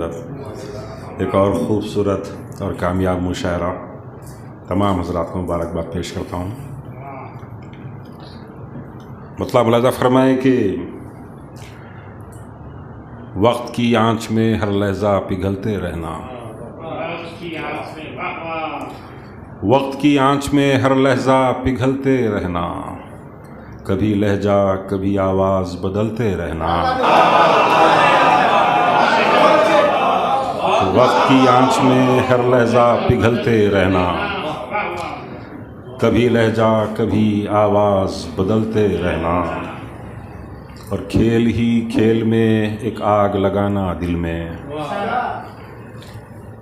एक और ख़ूबसूरत और कामयाब मुशायरा तमाम हज़रात को मुबारकबाद पेश करता हूँ। मतलब मुलाज़ा फरमाए कि वक्त की आँच में हर लहज़ा पिघलते रहना, वक्त की आँच में हर लहज़ा पिघलते रहना, कभी लहजा कभी आवाज़ बदलते रहना। वक्त की आँच में हर लहज़ा पिघलते रहना, कभी लहजा कभी आवाज़ बदलते रहना। और खेल ही खेल में एक आग लगाना दिल में,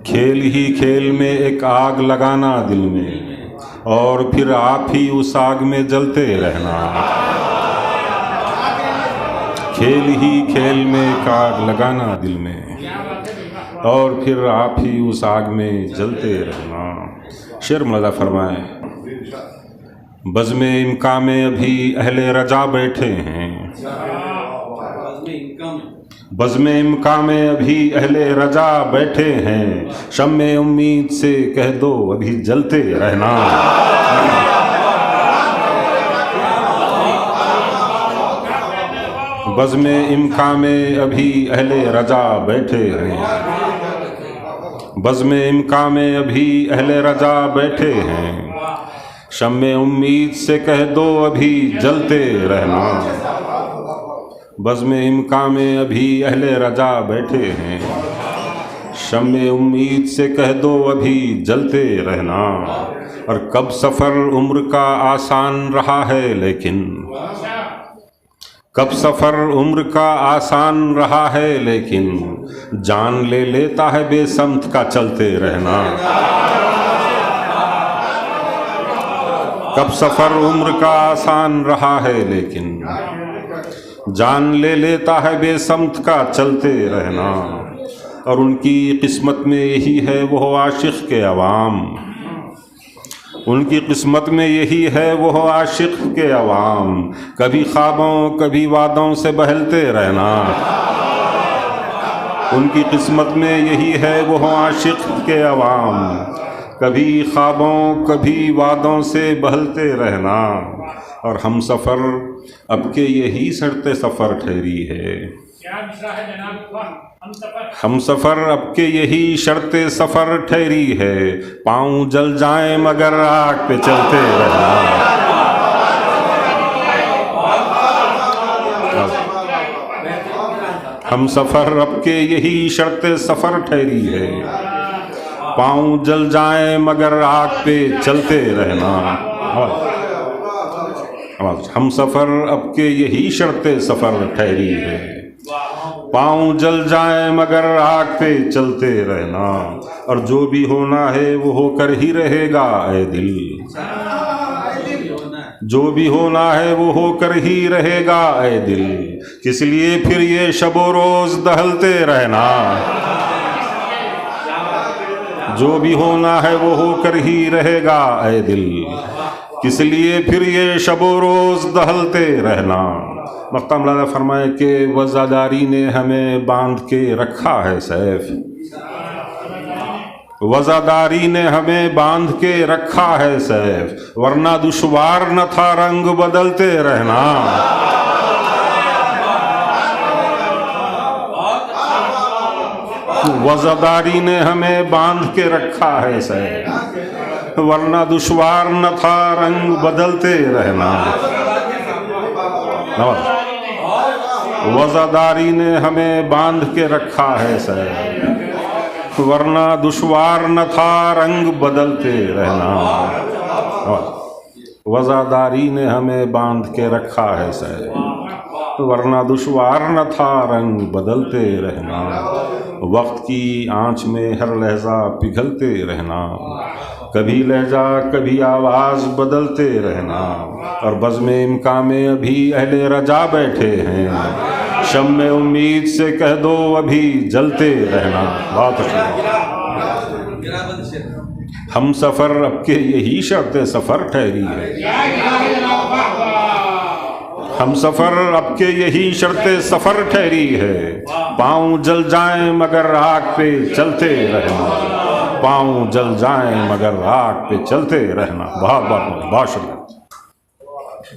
खेल ही खेल में एक आग लगाना दिल में, और फिर आप ही उस आग में जलते रहना। खेल ही खेल में एक आग लगाना दिल में, और फिर आप ही उस आग में जलते रहना। शेर मुलाज़ा फरमाए, बज़्म इम्का में अभी अहले रजा बैठे हैं, बज़्म इम्का में अभी अहले रजा बैठे हैं, शम्मे उम्मीद से कह दो अभी जलते रहना। बज़्म इम्का में अभी अहले रजा बैठे हैं, बज़्म इम्का में अभी अहले रजा बैठे हैं, शम्मे उम्मीद से कह दो अभी जलते रहना। बज़्म इम्का में अभी अहले रजा बैठे हैं, शम्मे उम्मीद से कह दो अभी जलते रहना। और कब सफ़र उम्र का आसान रहा है लेकिन, कब सफ़र उम्र का आसान रहा है लेकिन, जान ले लेता है बेसमत का चलते रहना। कब सफ़र उम्र का आसान रहा है लेकिन, जान ले लेता है बेसमत का चलते रहना। और उनकी किस्मत में यही है वो आशिक़ के अवाम, उनकी किस्मत में यही है वो आशिक़ के अवाम, कभी ख्वाबों कभी वादों से बहलते रहना। उनकी किस्मत में यही है वो आशिक़ के अवाम, कभी ख्वाबों कभी वादों से बहलते रहना। और हम सफ़र अब के यही सड़ते सफ़र ठहरी है, हम सफ़र अब के यही शर्ते सफ़र ठहरी है, पाँव जल जाएं मगर आग पे चलते रहना। हम सफ़र अब के यही शर्ते सफ़र ठहरी है, पाँव जल जाएं मगर आग पे चलते रहना। हम सफ़र अब के यही शर्ते सफ़र ठहरी है, पाँव जल जाएं मगर आग पे चलते रहना। और जो भी होना है वो होकर ही रहेगा ऐ दिल, जो भी होना है वो होकर ही रहेगा ऐ दिल, किस लिए फिर ये शबो रोज़ दहलते रहना। जो भी होना है वो होकर ही रहेगा ऐ दिल, किस लिए फिर ये शबो रोज़ दहलते रहना। वक्ता मुलाज़ा फरमाए कि वज़ादारी ने हमें बांध के रखा है सैफ, वज़ादारी ने हमें बांध के रखा है सैफ, वरना दुश्वार न था रंग बदलते रहना। वज़ादारी ने हमें बांध के रखा है सैफ, वरना दुश्वार न था रंग बदलते रहना। वज़ादारी ने हमें बांध के रखा है सैफ, वरना दुश्वार न था रंग बदलते रहना। वज़ादारी ने हमें बांध के रखा है सैफ, वरना दुश्वार न था रंग बदलते रहना। वक्त की आँच में हर लहज़ा पिघलते रहना, कभी लहजा कभी आवाज़ बदलते रहना। और बज़्म इम्का में अभी अहले रजा बैठे हैं, शम्मे उम्मीद से कह दो अभी जलते रहना। बहुत शुक्रिया। हम सफ़र अब के यही शर्ते सफ़र ठहरी है, हम सफ़र अब के यही शर्ते सफ़र ठहरी है, पाँव जल जाएं मगर आग पे चलते रहना, पाँव जल जाएं मगर आग पे चलते रहना। बहुत बहुत शुक्रिया।